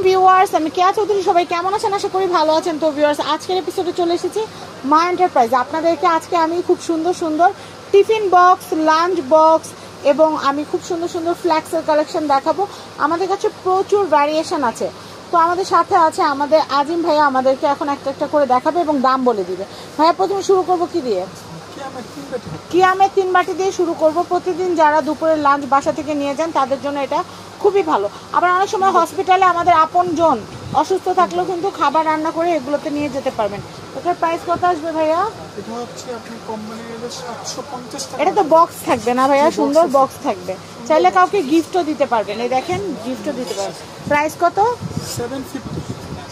Viewers, আমি কেয়া চৌধুরী। সবাই কেমন আছেন? আশা করি ভালো আছেন। তো ভিউয়ার্স, আজকের এপিসোডে চলে এসেছি মা এন্টারপ্রাইজ। আপনাদেরকে আজকে আমি খুব সুন্দর সুন্দর টিফিন বক্স, লাঞ্চ বক্স এবং আমি খুব সুন্দর সুন্দর ফ্ল্যাক্সের কালেকশন দেখাবো। আমাদের কাছে প্রচুর ভ্যারিয়েশন আছে। তো আমাদের সাথে আছে আমাদের আজিম ভাইয়া, আমাদেরকে এখন একটা একটা করে দেখাবে এবং দাম বলে দিবে। ভাইয়া, প্রথমে শুরু করবো কি দিয়ে? কিয়ামের 3 বাটি দিয়ে শুরু করব। প্রতিদিন যারা দুপুরের লাঞ্চ বাসা থেকে নিয়ে যান তাদের জন্য এটা খুবই ভালো। আবার অনেক সময় হসপিটালে আমাদের আপনজন অসুস্থ থাকলেও কিন্তু খাবার রান্না করে এগুলোতে নিয়ে যেতে পারবেন। এটার প্রাইস কত আসবে ভাইয়া? এটা হচ্ছে আপনি কোম্পানির 750 টাকা। এটা তো বক্স থাকবে না ভাইয়া? সুন্দর বক্স থাকবে, চাইলে কাউকে গিফটও দিতে পারবেন। এই দেখেন, গিফটও দিতে পারবেন। প্রাইস কত?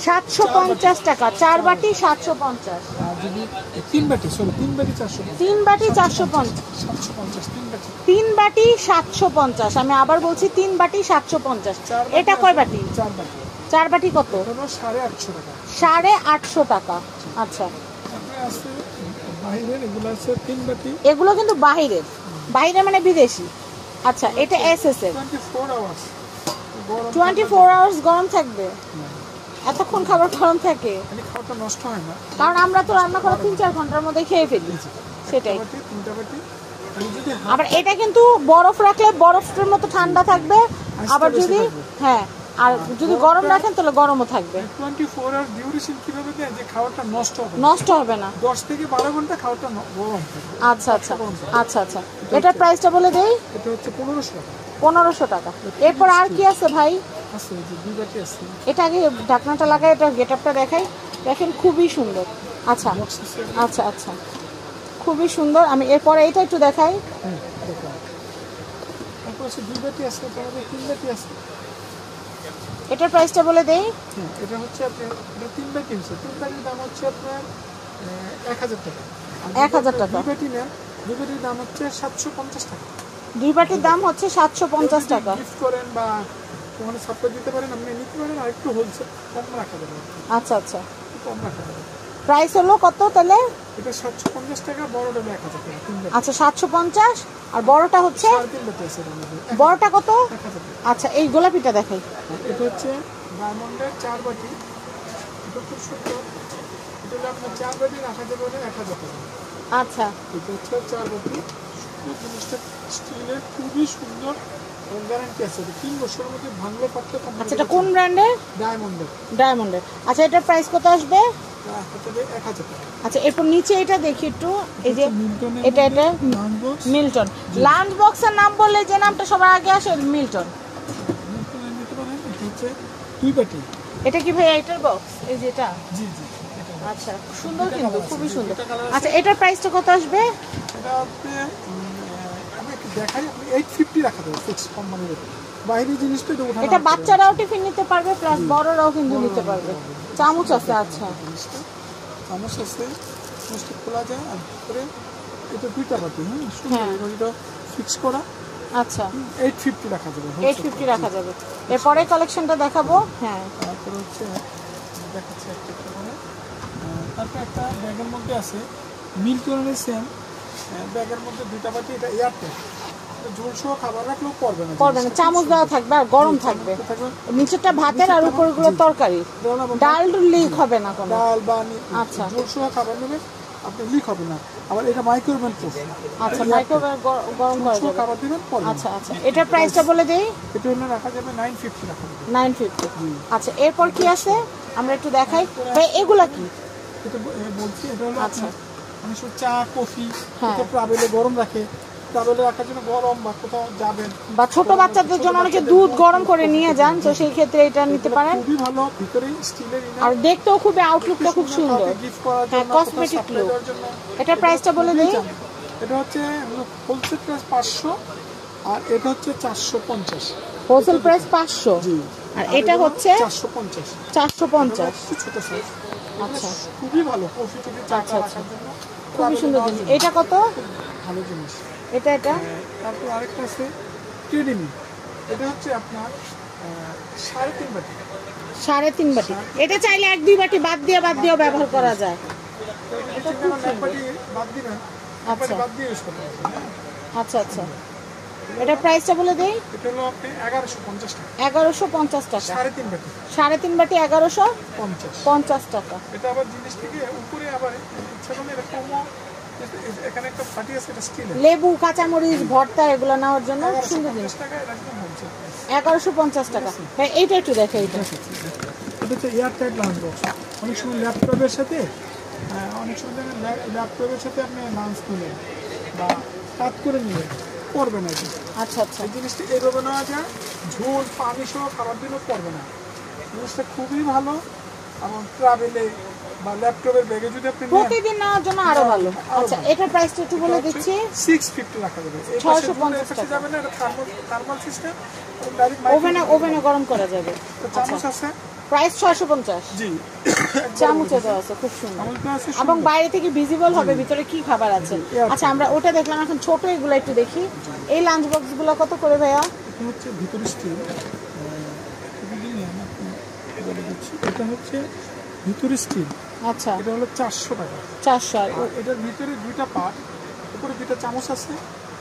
750 টাকা। 4 বাটি 750। আর যদি 3 বাটি 450। 3 বাটি 450। 3 বাটি 750। আমি আবার বলছি 3 বাটি 750। এটা কয় বাটি? 4 বাটি। 4 বাটি কত? 850 টাকা। 850 টাকা। আচ্ছা, বাইরের এগুলো আছে 3 বাটি। এগুলো কিন্তু বাহিরের, বাইরে মানে বিদেশি। আচ্ছা, এটা এসএস এর। 24 আওয়ার্স গরম থাকবে? এতক্ষণ খাবার গরম থাকে? খাবারটা নষ্ট হয় না, কারণ আমরা তো রান্না করা 3-4 ঘন্টার মধ্যে খেয়ে ফেলি। সেটাই। আবার এটা কিন্তু বরফ রাখলে বরফের মতো ঠান্ডা থাকবে। আবার যদি আর যদি গরম রাখেন তাহলে গরমও থাকবে। 24 আওয়ার ডিউরেশন কিভাবে দেয় যে খাবারটা নষ্ট হবে না। 10 থেকে 12 ঘন্টা খাবারটা গরম থাকে। আচ্ছা আচ্ছা আচ্ছা আচ্ছা। এটার প্রাইসটা বলে দেই। এটা হচ্ছে 1500 টাকা। 1500 টাকা। এরপর আর কি আছে ভাই? আছে যে 2 বাটি আছে। এটা আগে ঢাকনাটা লাগাই, এটা গেটআপটা দেখাই। দেখেন, খুবই সুন্দর। আচ্ছা আচ্ছা আচ্ছা, খুবই সুন্দর। আমি এরপরে এটা একটু দেখাই। দেখুন, তারপর আছে 2 বাটি আছে, তারপরে 3 বাটি আছে। এটার প্রাইসটা বলে দেই। এটা হচ্ছে আপনার 3 বাটি আছে। 3 বাটির দাম হচ্ছে আপনার 1000 টাকা। 1000 টাকা। 2 বাটি নেন, 2 বাটির দাম হচ্ছে 750 টাকা। 2 বাটির দাম হচ্ছে 750 টাকা। গিফট করেন বা ওখানে সাপ্লাই দিতে পারেন, আপনি নিতে পারেন। আর একটু হোলসেল কম রাখা যাবে। আচ্ছা আচ্ছা, কম রাখা যাবে। প্রাইস হলো কত তাহলে? এটা 750 টাকা, বড়টা 1000 টাকা। আচ্ছা, 750। আর বড়টা হচ্ছে? 3 বাটি আছে আমাদের। বড়টা কত? 1000 টাকা। আচ্ছা, এই গোলাপিটা দেখাই। এটা হচ্ছে ডায়মন্ডের 4 বাটি। এটা খুব সুন্দর। এটা হলো আপনার 4 বাটি রাখা যাবে 1000 টাকা। আচ্ছা, এটা হচ্ছে 4 বাটি। জিনিসটা স্টিলের, খুবই সুন্দর। গ্যারান্টি আছে 3 বছরের মধ্যে ভাঙলে পারতে। আচ্ছা, এটা কোন ব্র্যান্ডের? ডায়মন্ডের। ডায়মন্ডের। আচ্ছা, এটার প্রাইস কত আসবে? 1000 টাকা। আচ্ছা, এরপর নিচে এটা দেখি একটু। এই যে এটা মিল্টন লাঞ্চ বক্সের নাম বললে যে নামটা সবার আগে আসে, মিল্টন। হচ্ছে 2 বাটি। এটা কি ভাই এটার বক্স? এই যে এটা? জি জি। আচ্ছা, সুন্দর, কিন্তু খুবই সুন্দর। আচ্ছা, এটার প্রাইসটা কত আসবে? এটা আপনি আমি একটু দেখাই। আপনি 850 রাখা যাবে ফিক্স কোম্পানির রেট। বাইরের জিনিসটা এটা বাচ্চারাও টিফিন নিতে পারবে, প্লাস বড়রাও কিন্তু নিতে পারবে। চামচ আছে? আচ্ছা, চামচ আছে, চামচটা খোলা যায়। আর পরে এটা 2টা বাটি। এটা ফিক্স করা। আচ্ছা, 850 রাখা যাবে। 850 রাখা যাবে। এরপরে কালেকশনটা দেখাবো। তারপরে হচ্ছে দেখাচ্ছি একটা মানে। তারপর একটা ব্যাগের মধ্যে আছে মিল্টনের সেম ব্যাগের মধ্যে 2টা বাটি। এটা এয়ারটেল, ঝোলসহ খাবার রাখলেও পড়বে না। চামচ দেওয়া থাকবে আর গরম থাকবে। নিচেরটা ভাতের আর উপরগুলো তরকারি। ডাল লিক হবে না কোনো? ডাল বা আচ্ছা, ঝোলসহ খাবার নেবেন আপনি, লিক হবে না। আবার এটা মাইক্রোওভেন প্রুফ। আচ্ছা, মাইক্রোওয়েভ গরম করা যাবে। খাবার দিবেন পড়বে। আচ্ছা আচ্ছা, এটার প্রাইসটা বলে দেই। এটা হলো রাখা যাবে 950 রাখা যাবে। 950। আচ্ছা, এরপর কি আছে আমরা একটু দেখাই। ভাই, এগুলা কি? এটা বলছি, এটা হলো আচ্ছা, মানুষ চা কফি ট্রাভেলে গরম রাখে। ট্রাভেলে রাখার জন্য গরম, বা কোথাও যাবেন বা ছোট বাচ্চাদের জন্য অনেকে দুধ গরম করে নিয়ে যান, তো সেই ক্ষেত্রে এটা নিতে পারেন। খুবই ভালো, ভিতরে স্টিলের আর দেখতেও খুবই আউটলুকটা খুব সুন্দর। হ্যাঁ, কসমেটিক লুক। এটার প্রাইসটা বলে দেই। এটা হচ্ছে হোলসেল প্রাইস 500, আর এটা হচ্ছে 450। হোলসেল প্রাইস 500, আর এটা হচ্ছে 450। 450 ছোট সাইজ। আচ্ছা, খুবই ভালো কফি থেকে চা রাখার জন্য খুবই সুন্দর জিনিস। এটা কত? ভালো জিনিস এটা। তারপর আরেকটা আছে টেডিমি। এটা হচ্ছে আপনার 3.5 বাটি। 3.5 বাটি। এটা চাইলে 1-2 বাটি বাদ দিয়েও ব্যবহার করা যায়। এটা বাদ দিবেন। আচ্ছা বাদ দিয়ে ইউজ করতে পারবেন। আচ্ছা আচ্ছা, এটা প্রাইসটা বলে দেই। এটা হলো আপনি 1150 টাকা। 1150 টাকা। 3.5 বাটি। 3.5 বাটি 1150 টাকা। এটা আবার জিনিস থেকে উপরে আবার ইচ্ছা করলে এটা কমও, এখানে একটা ফাটি আছে, এটা স্টিলের। লেবু, কাঁচামরিচ, ভর্তা এগুলো নেওয়ার জন্য সুন্দর জিনিস। 1150 টাকা, এটা একদম হোলসেল প্রাইস। 1150 টাকা। ভাই এইটা একটু দেখে এইটা। এটা হচ্ছে এয়ারটাইট লাঞ্চ বক্স। অনেক সময় ল্যাপটপের সাথে আপনি লাঞ্চ নিলেন বা কাট করে নিলেন, পড়বে না এটা। আচ্ছা আচ্ছা। এই জিনিসটা এইভাবে নেওয়া যায়, ঝোল পানি সহ খাবার দিলেও পড়বে না। জিনিসটা খুবই ভালো, এবং ট্রাভেলে বা ল্যাপটপের ব্যাগে যদি আপনি নেন, প্রতিদিন নেওয়ার জন্য আরো ভালো। আচ্ছা, এটার প্রাইসটা একটু বলে দিচ্ছি। 650 রাখা যাবে। 650 টাকা যাবে না, এটা থার্মাল সিস্টেম, ওভেনে গরম করা যাবে। চামচ আছে, প্রাইস 650। জি। চামচে দেওয়া আছে, খুব সুন্দর, চামচটা আছে এবং বাইরে থেকে ভিজিবল হবে ভিতরে কি খাবার আছে। আচ্ছা, আমরা ওটা দেখলাম, এখন ছোট এগুলো একটু দেখি। এই লাঞ্চ বক্স গুলো কত করে ভাইয়া? এটা হচ্ছে ভিতরে স্টিল, এটা হচ্ছে ভিতরে স্টিল। আচ্ছা, এটা হলো 400 টাকা। 400। আর এটার ভিতরে দুইটা পার্ট, উপরে দুইটা চামচ আছে,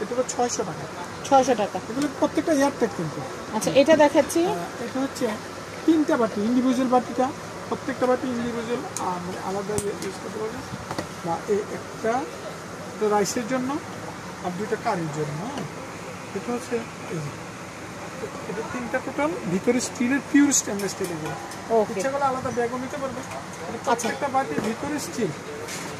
এটা হলো 600 টাকা। 600 টাকা। এগুলো প্রত্যেকটা এয়ারটেক কিন্তু। আচ্ছা, এটা দেখাচ্ছি। এটা হচ্ছে 3টা বাটি, ইন্ডিভিজুয়াল বাটিটা, প্রত্যেকটা বাটি ইন্ডিভিজুয়াল মানে আলাদা ইউজ করতে পারবে। বা এই একটা রাইসের জন্য আর 2টা কারির জন্য। এটা হচ্ছে এটা 3টা টোটাল, ভিতরে স্টিলের, পিওর স্টেনলেস স্টিল। এগুলো ওকে, ইচ্ছা করলে আলাদা ব্যাগও নিতে পারবে। প্রত্যেকটা বাটির ভিতরে স্টিল,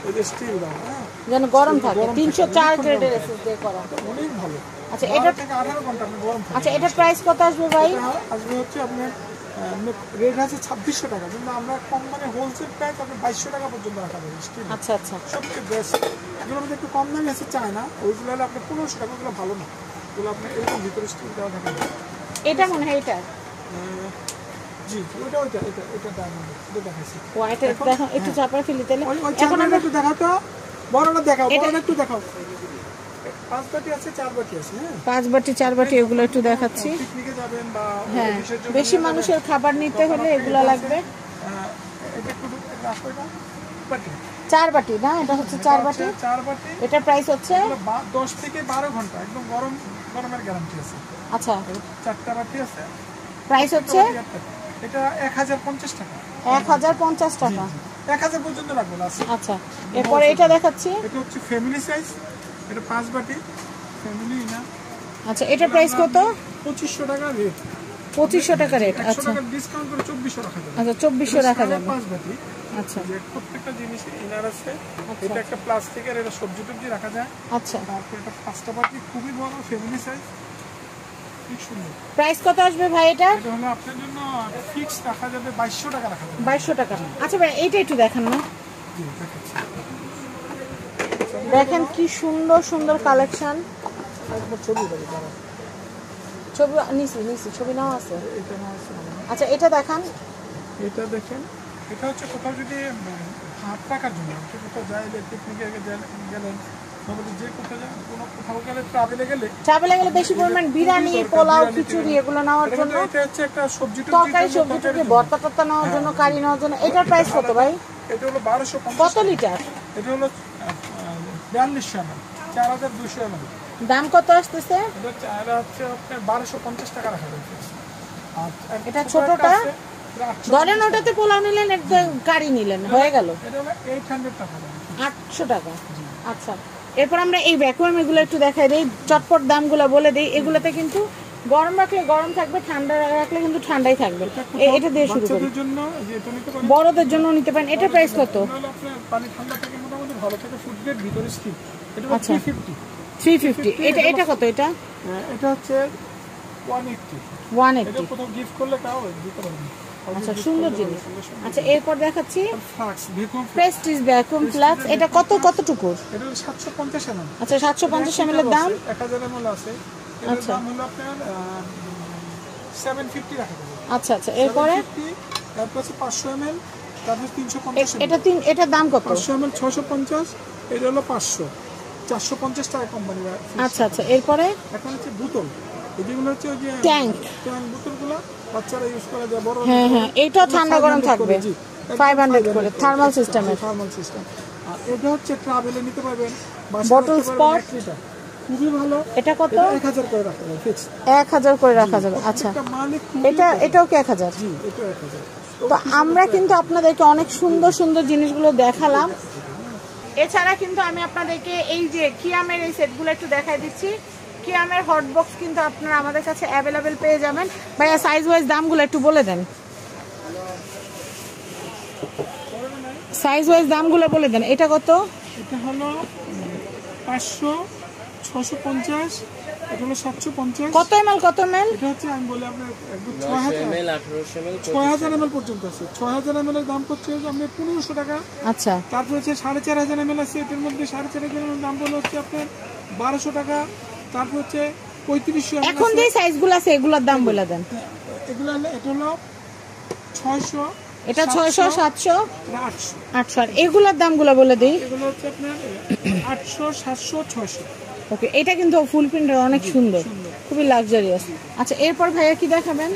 এই যে স্টিল দাও, হ্যাঁ, যেন গরম থাকে। 304 গ্রেডের এসএস দিয়ে করা, অনেক ভালো। আচ্ছা, এটা থেকে 18 ঘন্টা আপনি গরম থাকে। আচ্ছা, এটার প্রাইস কত আসবে ভাই? আসবে হচ্ছে আপনার রেট আছে 2600 টাকা, কিন্তু আমরা কম মানে হোলসেল প্রাইস আপনার 2200 টাকা পর্যন্ত রাখা যাবে স্টিল। আচ্ছা আচ্ছা। সবচেয়ে বেস্ট। এগুলো আমাদের একটু কম দামি আছে, চায় না, ওইগুলো হলে আপনার 1500 টাকা, ওগুলো ভালো না। ওগুলো আপনার এরকম ভিতরে স্টিল দেওয়া থাকে। এটা মনে হয় এটা, জি, ওইটা এটা ডায়মন্ড, এটা দেখাইছি। ও এটা দেখো, একটু চাপড়া ফেলি তাহলে। ওই এখন আমরা একটু দেখাও তো, বড়টা দেখাও, বড়টা একটু দেখাও। 5 বাটি আছে, 4 বাটি আছে, হ্যাঁ, 5 বাটি 4 বাটি এগুলো একটু দেখাচ্ছি। পিকনিকে যাবেন বা হ্যাঁ, অফিসের জন্য বেশি মানুষের খাবার নিতে হলে এগুলো লাগবে। এটা একটু রাখো, এটা বাটি 4 বাটি না, এটা হচ্ছে 4 বাটি। 4 বাটি। এটার প্রাইস হচ্ছে 10 থেকে 12 ঘন্টা একদম গরমের গ্যারান্টি আছে। আচ্ছা, 4টা বাটি আছে, প্রাইস হচ্ছে এটা 1050 টাকা। 1050 টাকা। 1000 পর্যন্ত রাখবো লাস্ট। আচ্ছা, এরপরে এটা দেখাচ্ছি। এটা হচ্ছে ফ্যামিলি সাইজ, এটা 5 বাটি ফ্যামিলি না। আচ্ছা, এটার প্রাইস কত? 2500 টাকা রেট। 2500 টাকা রেট। 100 আচ্ছা টাকা ডিসকাউন্ট করে 2400 রাখা যাবে। আচ্ছা, 2400 রাখা যাবে। 5 বাটি। আচ্ছা, যে প্রত্যেকটা জিনিস ইনার আছে। এটা একটা প্লাস্টিকের, এটা সবজি টবজি রাখা যায়। আচ্ছা, তারপর এটা 5টা বাটি, খুবই বড় ফ্যামিলি সাইজ, খুব সুন্দর। প্রাইস কত আসবে ভাই এটা? এটা হলো আপনার জন্য ফিক্স রাখা যাবে 2200 টাকা রাখা যাবে। 2200 টাকা। আচ্ছা ভাই, এইটা একটু দেখান না। জি, দেখাচ্ছি। দেখেন কি সুন্দর সুন্দর কালেকশন। একবার ছবি দেবে তারা। ছবি নিছি ছবি নাও আছে। এটা না আছে। আচ্ছা, এটা দেখান। এটা দেখেন, এটা হচ্ছে কোথাও যদি হাত রাখার জন্য, কোথাও যায়, পিকনিকে গেলেন, যে কোথাও গেলে, ট্রাভেলে গেলে বেশি পরিমাণ বিরিয়ানি, পোলাও, খিচুড়ি এগুলো নেওয়ার জন্য, এটা হচ্ছে একটা সবজি তরকারি ভর্তা টর্তা নেওয়ার জন্য, কারি নেওয়ার জন্য। এটার প্রাইস কত ভাই? এটা হলো 1250। কত লিটার? এটা হলো 4200 ml, 4200 ml। দাম কত আসতেছে? এটা হচ্ছে আপনার 1250 টাকা রাখা যাবে। এটা ছোটটা ধরেন, ওটাতে পোলাও নিলেন, একটা গাড়ি নিলেন, হয়ে গেল। এটা হলো 800 টাকা। 800 টাকা। আচ্ছা, এরপর আমরা এই ভ্যাকুয়াম এগুলো একটু দেখাই দিই, চটপট দামগুলো বলে দিই। এগুলোতে কিন্তু গরম রাখলে গরম থাকবে, ঠান্ডা রাখলে কিন্তু ঠান্ডাই থাকবে। এটা দিয়ে শুরু করি। বড়দের জন্য নিতে পারেন। এটা প্রাইস কত? পানি ঠান্ডা থেকে মোটামুটি ভালো থাকে, ফুড গ্রেড, ভিতরে স্টিল। এটা 350। এটা কত? এটা হচ্ছে 180। 180। এটা কোথাও গিফট করলে তাও দিতে পারবেন। আচ্ছা, সুন্দর জিনিস। আচ্ছা, এরপর দেখাচ্ছি flask vacuum, Prestige vacuum flask. এটা কতটুকু? এটা 750 ml। আচ্ছা, 750 ml এর দাম 1000 ml আছে। এর দাম হলো আপনার 750 রাখা যাবে। আচ্ছা, এরপরে তারপর আছে 500 ml, তারপর 350 ml। এটার দাম কত? 500 ml 650, এটা হলো 500, 450 টাকা কোম্পানি। আচ্ছা, এরপরে এখন হচ্ছে বোতল, এগুলো হচ্ছে ওই যে ট্যাঙ্ক বোতলগুলো বাচ্চারা ইউজ করে, যায় বড়। হ্যাঁ, এইটা ঠান্ডা গরম থাকবে। 500 করে থার্মাল সিস্টেম। আর এটা হচ্ছে ট্রাভেলে নিতে পারবেন। বটল স্পট খুবই ভালো। এটা কত? 1000 করে রাখা যাবে, ফিক্স 1000 করে রাখা যাবে। আচ্ছা, এটাও কি 1000? জি, এটা 1000। তো আমরা কিন্তু আপনাদেরকে অনেক সুন্দর সুন্দর জিনিসগুলো দেখালাম। এছাড়া কিন্তু আমি আপনাদেরকে এই যে কিয়ামের এই সেটগুলো একটু দেখাই দিচ্ছি। কিয়ামের হট বক্স কিন্তু আপনারা আমাদের কাছে অ্যাভেলেবেল পেয়ে যাবেন। ভাইয়া সাইজ ওয়াইজ দামগুলো একটু বলে দেন, সাইজ ওয়াইজ দামগুলো বলে দেন। এটা কত? এটা হলো 500, 650, এটা হলো 750। কত ml? কত ml? এটা হচ্ছে আমি বলি আপনার 6000 ml, 6000 ml পর্যন্ত আছে। 6000 ml এর দাম হচ্ছে আপনার 1500 টাকা। আচ্ছা, তারপর হচ্ছে 4500 ml আছে, এটার মধ্যে 4500 ml দাম বলে হচ্ছে আপনার 1200 টাকা। তারপর হচ্ছে 3500 ml। এখন যে সাইজগুলো আছে এগুলোর দাম বলে দেন। এগুলো হলো, এটা হলো 600, এটা 600, 700, 800। 800। আর এগুলোর দামগুলো বলে দিই। এগুলো হচ্ছে আপনার 800, 700, 600। ওকে, এটা কিন্তু ফুল প্রিন্টের অনেক সুন্দর, খুবই লাক্সারিয়াস। আচ্ছা, এরপর ভাইয়া কি দেখাবেন?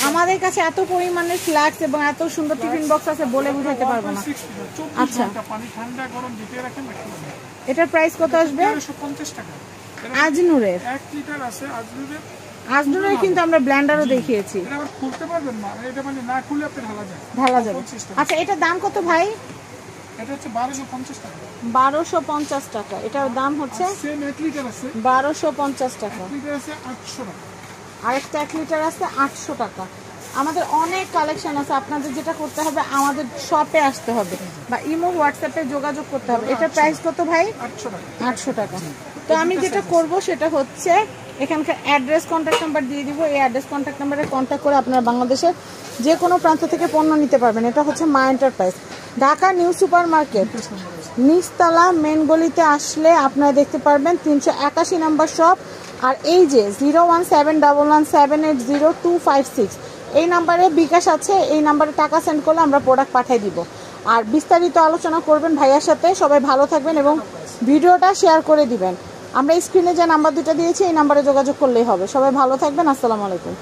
আমাদের কাছে এত পরিমাণের ফ্ল্যাক্স এবং এত সুন্দর টিফিন বক্স আছে বলে বুঝাতে পারবো না। আচ্ছা, পানি ঠান্ডা গরম দিতে রাখেন। এটার প্রাইস কত আসবে? 1350 টাকা। আজনুরের 1 লিটার আছে আজনুরের। আজনুরের কিন্তু আমরা ব্লেন্ডারও দেখিয়েছি। এটা আবার খুলতে পারবেন না, এটা মানে না খুলে আপনি ঢালা যায়, ঢালা যাবে। আচ্ছা, এটার দাম কত ভাই? এটা হচ্ছে 1250 টাকা। 1250 টাকা। এটার দাম হচ্ছে সেম 1 লিটার আছে 1250 টাকা। 1 লিটার আছে 800 টাকা। আরেকটা 1 লিটার আছে 800 টাকা। আমাদের অনেক কালেকশন আছে। আপনাদের যেটা করতে হবে, আমাদের শপে আসতে হবে বা ইমো হোয়াটসঅ্যাপে যোগাযোগ করতে হবে। এটার প্রাইস কত ভাই? 800 টাকা। 800 টাকা। তো আমি যেটা করব সেটা হচ্ছে এখানকার অ্যাড্রেস, কন্ট্যাক্ট নাম্বার দিয়ে দিব। এই অ্যাড্রেস, কন্ট্যাক্ট নাম্বারে কন্ট্যাক্ট করে আপনারা বাংলাদেশের যে কোনো প্রান্ত থেকে পণ্য নিতে পারবেন। এটা হচ্ছে Ma enterprise, Dhaka new super market, নিচতলা মেন গলিতে আসলে আপনারা দেখতে পারবেন 381 নাম্বার শপ। আর এই যে 01711780256 এই নাম্বারে বিকাশ আছে, এই নাম্বারে টাকা সেন্ড করলে আমরা প্রোডাক্ট পাঠিয়ে দিব। আর বিস্তারিত আলোচনা করবেন ভাইয়ার সাথে। সবাই ভালো থাকবেন এবং ভিডিওটা শেয়ার করে দিবেন। আমরা স্ক্রিনে যে নাম্বার দুটো দিয়েছি এই নাম্বারে যোগাযোগ করলেই হবে। সবাই ভালো থাকবেন। আসসালামু আলাইকুম।